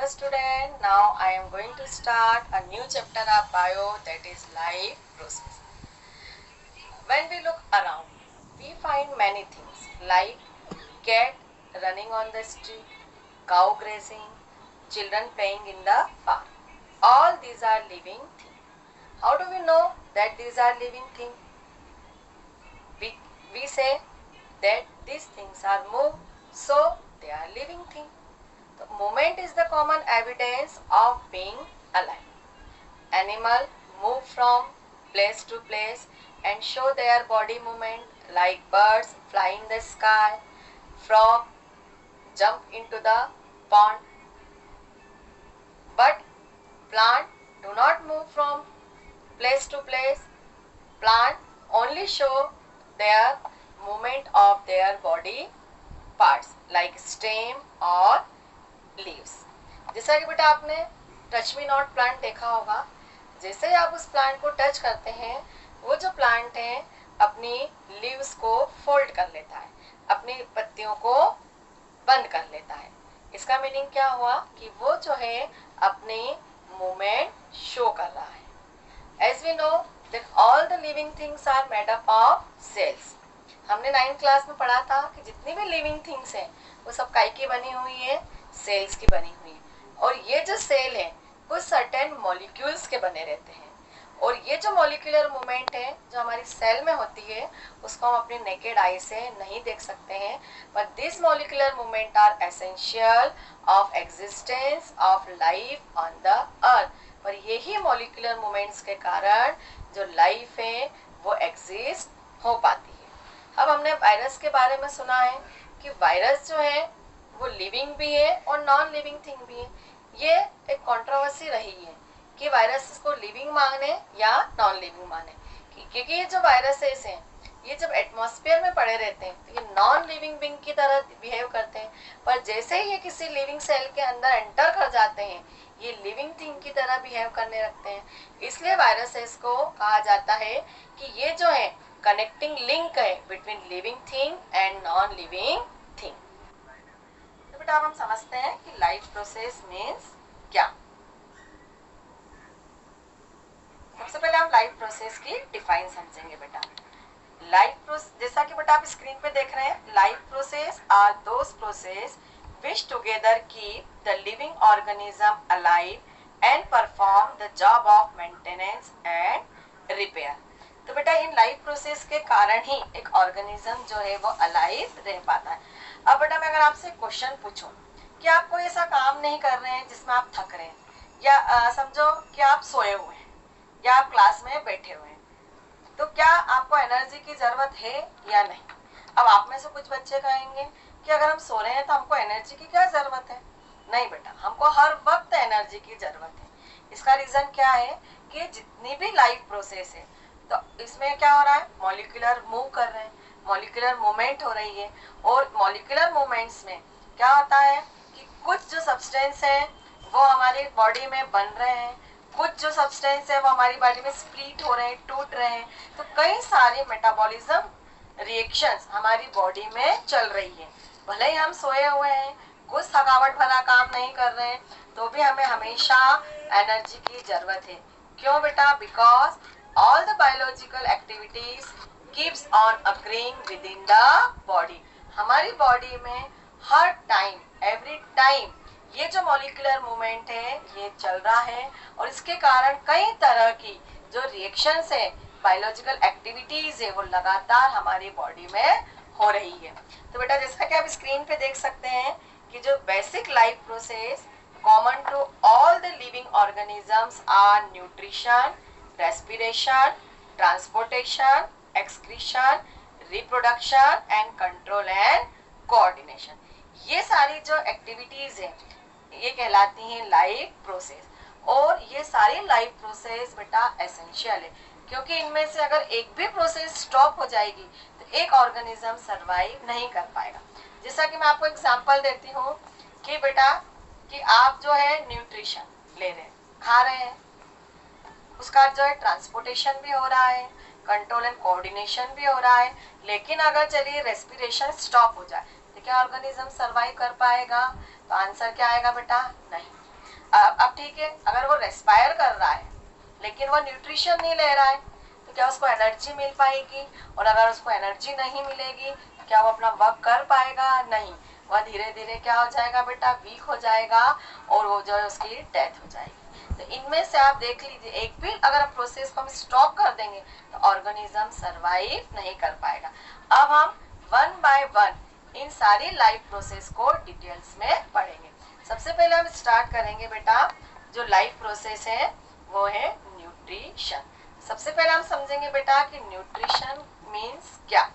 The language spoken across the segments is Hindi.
student. Now I am going to start a new chapter of bio, that is life process. When we look around, we find many things like cat running on the street, cow grazing, children playing in the park. All these are living things. How do we know that these are living things? We say that these things are moved, so they are living things. The movement is the common evidence of being alive. Animals move from place to place and show their body movement, like birds fly in the sky, frog jump into the pond. But plants do not move from place to place. Plants only show their movement of their body parts like stem और लीव्स. जैसा कि बेटा आपने टच मी नॉट प्लांट देखा होगा, जैसे ही आप उस प्लांट को टच करते हैं वो जो प्लांट है अपनी लीव्स को फोल्ड कर लेता है, अपनी पत्तियों को बंद कर लेता है. इसका मीनिंग क्या हुआ कि वो जो है अपनी मूवमेंट शो कर रहा है. As we know that all the living things are made up of cells. हमने 9th क्लास में पढ़ा था कि जितनी भी लिविंग थिंग्स हैं वो सब काय की बनी हुई है, सेल्स की बनी हुई है. और ये जो सेल है वो सर्टेन मॉलिक्यूल्स के बने रहते हैं. और ये जो मॉलिक्यूलर मूवमेंट है जो हमारी सेल में होती है उसको हम अपने नेकेड आई से नहीं देख सकते हैं, but this molecular movement are essential of existence of life on the earth. पर यही मॉलिक्यूलर मूवमेंट्स के कारण जो लाइफ है वो एग्जिस्ट हो पाती है. अब हमने वायरस के बारे में सुना है कि वायरस जो है वो लिविंग भी है और नॉन लिविंग थिंग भी है. ये एक कंट्रोवर्सी रही है कि वायरस को लिविंग माने या नॉन लिविंग माने, क्योंकि ये जो वायरसेस हैं ये जब एटमॉस्फेयर में पड़े रहते हैं तो ये नॉन लिविंग बीइंग की तरह बिहेव करते हैं, पर जैसे ही ये किसी लिविंग सेल के अंदर एंटर कर जाते हैं ये लिविंग थिंग की तरह बिहेव करने लगते हैं. इसलिए वायरसेस को कहा जाता है कि ये जो है कनेक्टिंग लिंक है between living thing and non living thing. तो बेटा अब हम समझते हैं कि लाइफ प्रोसेस मीन्स क्या. सबसे पहले हम लाइफ प्रोसेस की डिफाइन समझेंगे बेटा. लाइफ प्रोसेस जैसा कि बेटा आप स्क्रीन पे देख रहे हैं, life process are those process which together keep the living organism alive and perform the job of maintenance and repair. तो बेटा इन लाइफ प्रोसेस के कारण ही एक ऑर्गेनिज्म जो है वो अलाइव रह पाता है. अब बेटा मैं अगर आपसे क्वेश्चन पूछूं कि आप कोई ऐसा काम नहीं कर रहे हैं जिसमें आप थक रहे हैं, या समझो कि आप सोए हुए हैं या आप क्लास में बैठे हुए हैं, तो क्या आपको एनर्जी की जरूरत है या नहीं. अब आप में से कुछ बच्चे कहेंगे कि अगर हम सो रहे हैं तो हमको एनर्जी की क्या जरूरत है. नहीं बेटा, हमको हर वक्त एनर्जी की जरूरत है. इसका रीजन क्या है कि जितनी भी लाइफ प्रोसेस है तो इसमें क्या हो रहा है, मॉलिक्यूलर मूव कर रहे हैं, मॉलिक्यूलर मूवमेंट हो रही है. और मॉलिक्यूलर मूवमेंट्स में क्या होता है कि कुछ जो सब्सटेंस है वो हमारी बॉडी में बन रहे हैं, कुछ जो सब्सटेंस है वो हमारी बॉडी में स्प्लिट हो रहे हैं, टूट रहे हैं. तो कई सारे मेटाबॉलिज्म रिएक्शंस हमारी बॉडी में चल रही है. भले ही हम सोए हुए हैं, कुछ थकावट भरा काम नहीं कर रहे हैं, तो भी हमें हमेशा एनर्जी की जरूरत है. क्यों बेटा? Because all the biological activities keeps on occurring within the body. हमारी बॉडी में हर टाइम, एवरी टाइम ये जो मॉलिक्यूलर मूवमेंट है ये चल रहा है, और इसके कारण कई तरह की जो रिएक्शंस है, बायोलॉजिकल एक्टिविटीज है, वो लगातार हमारी बॉडी में हो रही है. तो बेटा जैसा कि आप स्क्रीन पे देख सकते हैं कि जो basic life process common to all the living organisms are nutrition, respiration, transportation, excretion, reproduction and control and coordination. ये सारी जो एक्टिविटीज है ये कहलाती हैं लाइफ प्रोसेस. और ये सारी लाइफ प्रोसेस बेटा एसेंशियल है, क्योंकि इनमें से अगर एक भी प्रोसेस स्टॉप हो जाएगी तो एक ऑर्गेनिज्म सरवाइव नहीं कर पाएगा. जैसा कि मैं आपको एग्जांपल देती हूँ कि बेटा कि आप जो है न्यूट्रिशन ले रहे हैं, खा रहे हैं, उसका जो है ट्रांसपोर्टेशन भी हो रहा है, कंट्रोल एंड कोऑर्डिनेशन भी हो रहा है. लेकिन अगर चलिए रेस्पिरेशन स्टॉप हो जाए तो क्या ऑर्गेनिज्म सरवाइव कर पाएगा? तो आंसर क्या आएगा बेटा? नहीं. अब ठीक है, अगर वो रेस्पायर कर रहा है लेकिन वो न्यूट्रिशन नहीं ले रहा है तो क्या उसको एनर्जी मिल पाएगी? और अगर उसको एनर्जी नहीं मिलेगी क्या वो अपना वर्क कर पाएगा? नहीं, वह धीरे धीरे क्या हो जाएगा बेटा, वीक हो जाएगा और वो जो है उसकी डेथ हो जाएगी। तो इनमें से आप देख लीजिए, एक भी अगर आप प्रोसेस को हम स्टॉप कर देंगे तो ऑर्गेनिज्म सरवाइव नहीं कर पाएगा। अब हम वन बाय वन इन सारी लाइफ प्रोसेस को डिटेल्स में पढ़ेंगे। सबसे पहले हम स्टार्ट करेंगे बेटा, जो लाइफ प्रोसेस है वो है न्यूट्रिशन। सबसे पहले हम समझेंगे बेटा कि न्यूट्रिशन मीन्स क्या।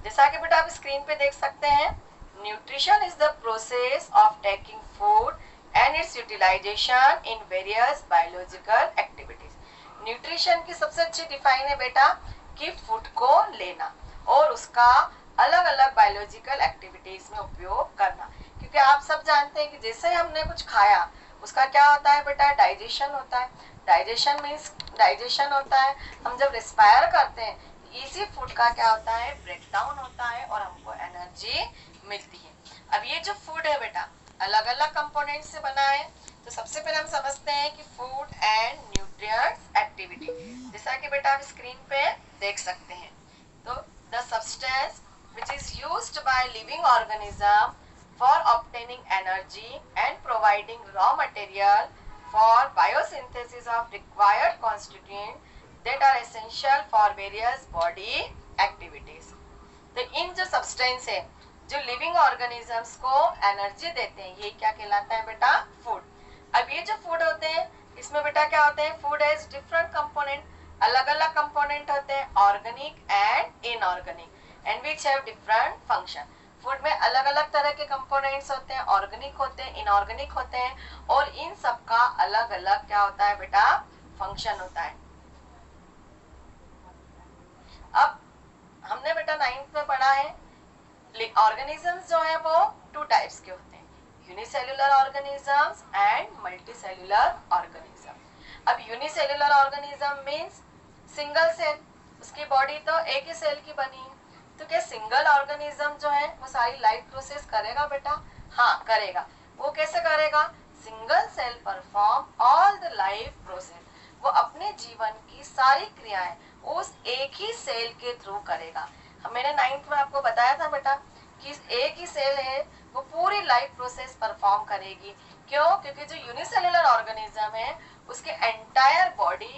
जैसा कि बेटा आप स्क्रीन पे देख सकते हैं, nutrition is the process of taking food and its utilisation in various biological activities. Nutrition की सबसे अच्छी डिफाइन है बेटा कि फूड को लेना और उसका अलग अलग बायोलॉजिकल एक्टिविटीज में उपयोग करना। क्योंकि आप सब जानते हैं कि जैसे हमने कुछ खाया उसका क्या होता है बेटा, डाइजेशन होता है। डाइजेशन मीन्स डाइजेशन होता है, हम जब रिस्पायर करते हैं इसी फूड का क्या होता है, ब्रेकडाउन होता है और हमको एनर्जी मिलती है। अब ये जो फूड है बेटा अलग अलग कंपोनेंट से बना है। तो सबसे पहले हम समझते हैं कि फूड एंड न्यूट्रिएंट्स एक्टिविटी। जैसा कि बेटा आप स्क्रीन पे देख सकते हैं, तो the substance which is used by living organism for obtaining energy and providing raw material for biosynthesis of required constituents that are essential for various body activities। तो इन जो सब्सटेंस है जो लिविंग ऑर्गेनिजम्स को एनर्जी देते हैं ये क्या कहलाता है बेटा, फूड। अब ये जो फूड होते हैं इसमें बेटा क्या होते हैं, फूड हैज डिफरेंट कंपोनेंट, अलग अलग कंपोनेंट होते हैं, organic and inorganic and which have different function. Food में अलग अलग तरह के कंपोनेंट्स होते हैं, ऑर्गेनिक होते हैं, इनऑर्गेनिक होते हैं और इन सब का अलग अलग क्या होता है बेटा, फंक्शन होता है। अब हमने बेटा 9th में पढ़ा है ऑर्गेनिजम्स जो है वो टू टाइप्स के होते हैं, unicellular organisms and multicellular organism. अब unicellular organism means single cell, उसकी बॉडी तो एक ही सेल की बनी है। तो क्या सिंगल ऑर्गेनिज्म जो है वो सारी लाइफ प्रोसेस करेगा बेटा? हाँ करेगा। वो कैसे करेगा? Single cell perform all the life process, वो अपने जीवन की सारी क्रियाएं उस एक ही सेल के थ्रू करेगा। मैंने 9th में आपको बताया था बेटा कि एक ही सेल है वो पूरी लाइफ प्रोसेस परफॉर्म करेगी। क्यों? क्योंकि जो यूनिसेल्युलर ऑर्गेनिज्म है उसके एंटायर बॉडी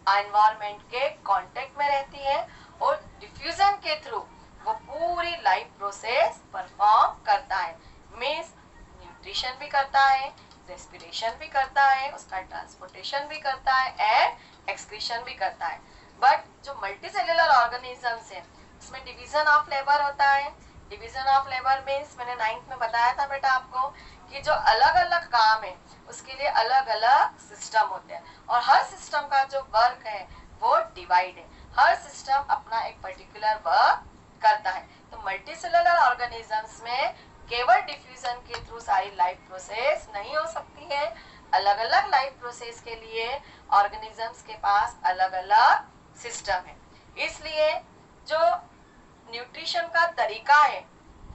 एनवायरनमेंट के कांटेक्ट में रहती है और डिफ्यूजन के थ्रू वो पूरी लाइफ प्रोसेस परफॉर्म करता है। मींस न्यूट्रिशन भी करता है, रेस्पिरेशन भी करता है, उसका ट्रांसपोर्टेशन भी करता है एंड एक्सक्रीशन भी करता है। बट जो मल्टीसेल्युलर ऑर्गेनिजम्स है उसमें डिवीजन ऑफ लेबर होता है। डिवीजन ऑफ लेबर मींस मैंने 9th में बताया था बेटा आपको कि जो अलग अलग काम है उसके लिए अलग अलग सिस्टम होते हैं और हर सिस्टम का जो वर्क है वो डिवाइड है, हर सिस्टम अपना एक पर्टिकुलर वर्क करता है। तो मल्टीसेल्युलर ऑर्गेनिजम्स में केवल डिफ्यूजन के थ्रू सारी लाइफ प्रोसेस नहीं हो सकती है, अलग अलग लाइफ प्रोसेस के लिए ऑर्गेनिजम्स के पास अलग अलग सिस्टम है। इसलिए जो न्यूट्रिशन का तरीका है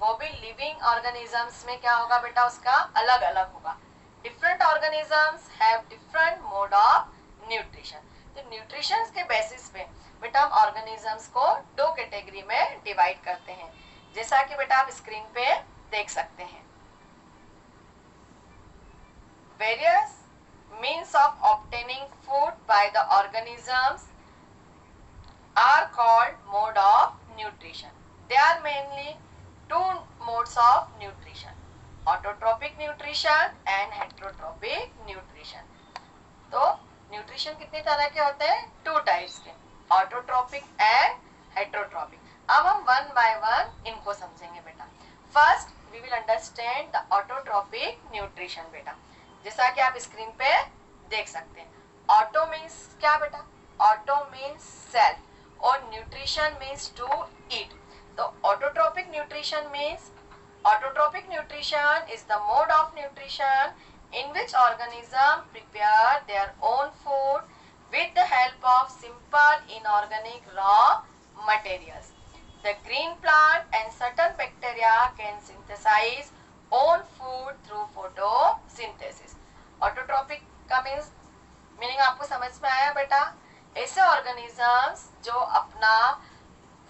वो भी लिविंग ऑर्गेनिजम्स में क्या होगा बेटा, उसका अलग अलग होगा। Different organisms have different mode of nutrition. तो न्यूट्रिशन के बेसिस पे बेटा हम ऑर्गेनिजम्स को दो कैटेगरी में डिवाइड करते हैं, जैसा कि बेटा आप स्क्रीन पे देख सकते हैं। Various means of obtaining food by the organisms are called mode of nutrition. They are mainly two modes of nutrition, autotrophic nutrition and heterotrophic nutrition. तो न्यूट्रिशन कितनी तरह के होते हैं? टू टाइप्स के, ऑटोट्रोपिक एंड हेटरोट्रोपिक। अब हम वन बाय वन इनको समझेंगे बेटा। First we will understand the autotrophic nutrition बेटा, जैसा कि आप स्क्रीन पे देख सकते हैं। ऑटो मीन्स क्या बेटा? ऑटो मीन्स सेल्फ और न्यूट्रिशन मीन्स टू ईट। तो autotrophic nutrition means, autotrophic nutrition is the mode of nutrition in which organisms prepare their own food with the help of simple inorganic raw materials. The green plant and certain bacteria can synthesize own food through photosynthesis. का मीनिंग आपको समझ में आया बेटा? ऐसे ऑर्गेनिजम्स जो अपना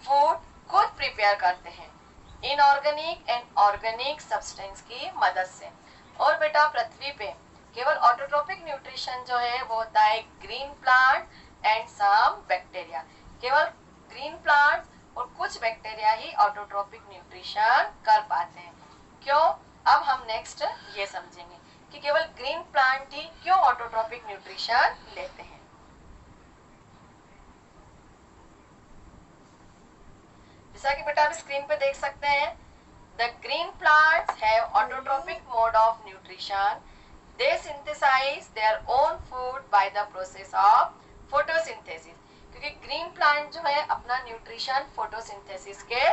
फूड खुद प्रिपेयर करते हैं इनऑर्गेनिक एंड ऑर्गेनिक सब्सटेंस की मदद से। और बेटा पृथ्वी पे केवल ऑटोट्रोपिक न्यूट्रिशन जो है वो होता है green plant and some bacteria. केवल ग्रीन प्लांट्स और कुछ बैक्टीरिया ही ऑटोट्रोपिक न्यूट्रिशन कर पाते हैं। क्यों? अब हम नेक्स्ट ये समझेंगे कि केवल ग्रीन प्लांट ही क्यों ऑटोट्रोपिक न्यूट्रिशन लेते हैं। जैसा कि बेटा आप स्क्रीन पे देख सकते हैं, the green plants have autotrophic mode of nutrition. They synthesise their own food by the process of photosynthesis. क्योंकि ग्रीन प्लांट जो है अपना न्यूट्रिशन फोटोसिंथेसिस के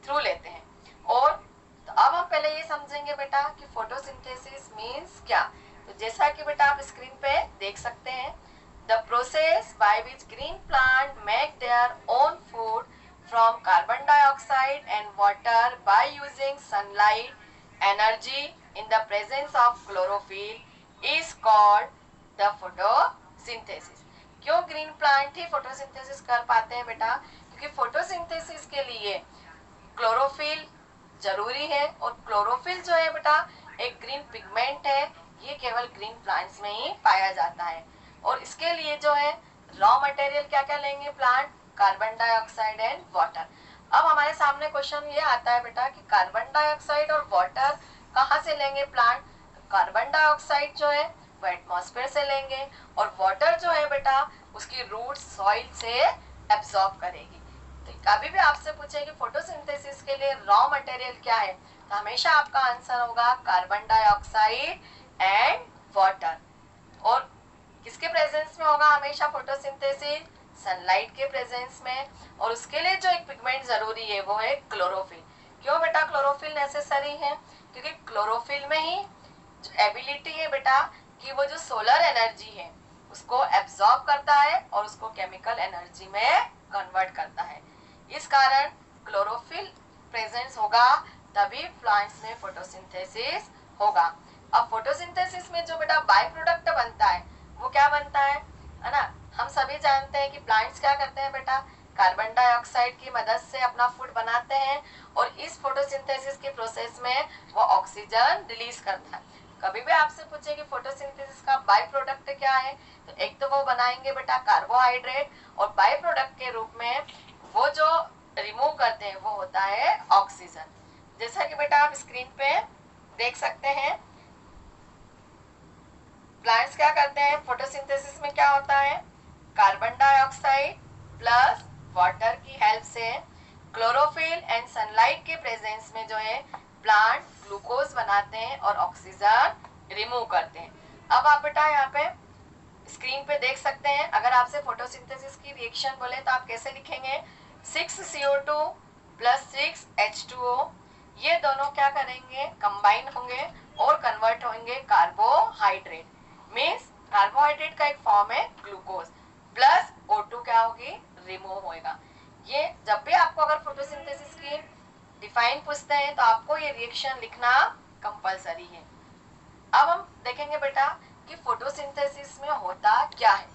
थ्रू लेते हैं। और तो अब हम पहले ये समझेंगे बेटा कि फोटोसिंथेसिस मीन्स क्या। तो जैसा कि बेटा आप स्क्रीन पे देख सकते हैं, the process by which green plant make their own food from carbon dioxide and water by using sunlight energy in the presence of chlorophyll is called the photosynthesis। क्यों ग्रीन प्लांट ही फोटोसिंथेसिस कर पाते हैं बेटा? क्योंकि फोटोसिंथेसिस के लिए क्लोरोफिल जरूरी है और क्लोरोफिल जो है बेटा एक ग्रीन पिगमेंट है, ये केवल ग्रीन प्लांट्स में ही पाया जाता है। और इसके लिए जो है रॉ मटेरियल क्या क्या लेंगे plant? Carbon dioxide and water. अब हमारे सामने क्वेश्चन ये आता है बेटा कि कार्बन डाइऑक्साइड और वाटर कहाँ से लेंगे प्लांट? कार्बन डाइऑक्साइड जो है वो एटमॉस्फेयर से लेंगे और वाटर जो है बेटा उसकी रूट सॉइल से एब्जॉर्ब करेगी। तो कभी भी आपसे पूछे कि फोटोसिंथेसिस के लिए रॉ मटेरियल क्या है, तो हमेशा आपका आंसर होगा कार्बन डाइऑक्साइड एंड वाटर। और किसके प्रेजेंस में होगा हमेशा फोटोसिंथेसिस? सनलाइट के प्रेजेंस में। और उसके लिए जो एक पिगमेंट जरूरी है वो है क्लोरोफिल। क्यों बेटा क्लोरोफिल नेसेसरी है? क्योंकि क्लोरोफिल में ही एबिलिटी है बेटा कि वो जो सोलर एनर्जी है उसको एब्जॉर्ब करता है और उसको केमिकल एनर्जी में कन्वर्ट करता है। इस कारण क्लोरोफिल प्रेजेंस होगा तभी प्लांट्स में फोटोसिंथेसिस होगा। अब फोटोसिंथेसिस में जो बेटा बाय प्रोडक्ट बनता है वो क्या बनता है ना? हम सभी जानते हैं कि प्लांट्स क्या करते हैं बेटा? कार्बन डाइऑक्साइड की मदद से अपना फूड बनाते हैं और इस फोटोसिंथेसिस के प्रोसेस में वो ऑक्सीजन रिलीज करता है। कभी भी आपसे पूछे कि फोटोसिंथेसिस का बाय प्रोडक्ट क्या है, तो एक तो वो बनाएंगे बेटा कार्बोहाइड्रेट और बाय प्रोडक्ट के रूप में वो जो रिमूव करते हैं वो होता है ऑक्सीजन। जैसा कि बेटा आप स्क्रीन पे देख सकते हैं, प्लांट्स क्या करते हैं फोटोसिंथेसिस में? क्या होता है? कार्बन डाइऑक्साइड प्लस वाटर की हेल्प से क्लोरोफिल एंड सनलाइट के प्रेजेंस में जो है प्लांट ग्लूकोज बनाते हैं और ऑक्सीजन रिमूव करते हैं। अब आप बेटा यहाँ पे स्क्रीन पे देख सकते हैं, अगर आपसे फोटोसिंथेसिस की रिएक्शन बोले तो आप कैसे लिखेंगे? 6CO2 प्लस 6H2O, ये दोनों क्या करेंगे? कंबाइन होंगे और कन्वर्ट होंगे कार्बोहाइड्रेट। मीन्स कार्बोहाइड्रेट का एक फॉर्म है ग्लूकोज प्लस O2 क्या होगी? रिमूव होएगा। ये जब भी आपको अगर फोटोसिंथेसिस की डिफाइन पूछते हैं तो आपको ये रिएक्शन लिखना कंपलसरी है। अब हम देखेंगे बेटा कि फोटोसिंथेसिस में होता क्या है।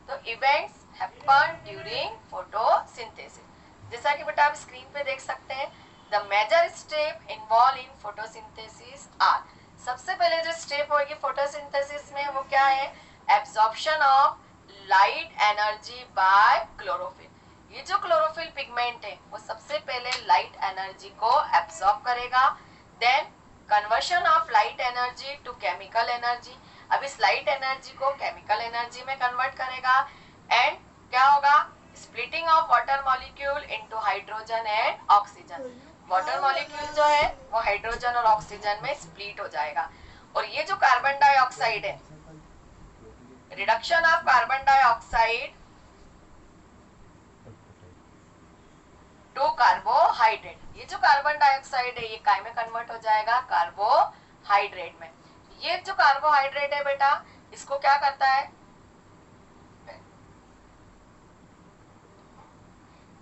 तो इवेंट्स हैपन ड्यूरिंग फोटोसिंथेसिस। जैसा कि बेटा आप स्क्रीन पे देख सकते हैं, the major step involve in photosynthesis are. सबसे पहले जो स्टेप होगी फोटोसिंथेसिस में वो क्या है? Absorption of light energy by chlorophyll. ये जो क्लोरोफिल पिगमेंट है वो सबसे पहले लाइट एनर्जी को एब्जॉर्ब करेगा। Then conversion of light energy to chemical energy. अब इस लाइट एनर्जी को केमिकल एनर्जी में कन्वर्ट करेगा। एंड क्या होगा? Splitting of water molecule into hydrogen and oxygen. Water molecule जो है वो हाइड्रोजन और ऑक्सीजन में स्प्लिट हो जाएगा। और ये जो कार्बन डाइऑक्साइड है, reduction of carbon dioxide to carbohydrate, ये जो कार्बन डाइऑक्साइड है ये काय में कन्वर्ट हो जाएगा? कार्बोहाइड्रेट में। ये जो कार्बोहाइड्रेट है बेटा इसको क्या करता है?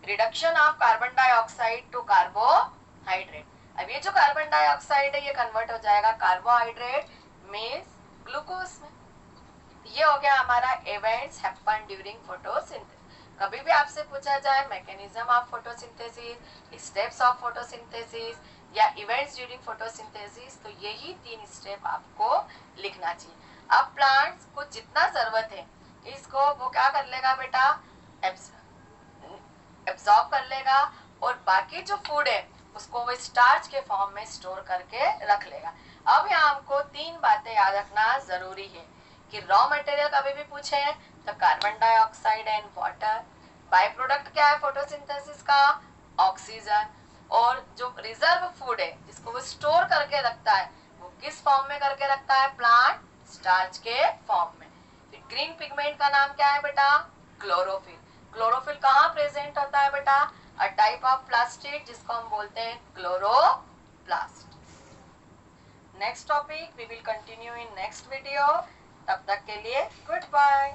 Reduction of carbon dioxide to carbohydrate. अब ये जो कार्बन डाइऑक्साइड है ये कन्वर्ट हो जाएगा कार्बोहाइड्रेट मींस ग्लूकोज में। ये हो गया हमारा इवेंट्स हैपन ड्यूरिंग फोटोसिंथेसिस। कभी भी आपसे पूछा जाए mechanism of photosynthesis, steps of photosynthesis या इवेंट्स ड्यूरिंग फोटोसिंथेसिस, तो यही 3 स्टेप आपको लिखना चाहिए। अब प्लांट्स को जितना जरूरत है इसको वो क्या कर लेगा बेटा, एब्जॉर्ब कर लेगा, और बाकी जो फूड है उसको वो स्टार्च के फॉर्म में स्टोर करके रख लेगा। अब यहाँ हमको 3 बातें याद रखना जरूरी है कि रॉ मटेरियल कभी भी पूछे तो carbon dioxide and water, by product क्या है फोटोसिंथेसिस का, ऑक्सीजन, और जो रिजर्व फूड है जिसको वो स्टोर करके रखता है वो किस फॉर्म में करके रखता है, प्लांट स्टार्च के फॉर्म में। ग्रीन पिगमेंट का नाम क्या है बेटा, क्लोरोफिल। क्लोरोफिल कहाँ प्रेजेंट होता है बेटा, अ टाइप ऑफ प्लास्टिड जिसको हम बोलते हैं chloroplast. Next topic we will continue in next video. तब तक के लिए गुड बाय।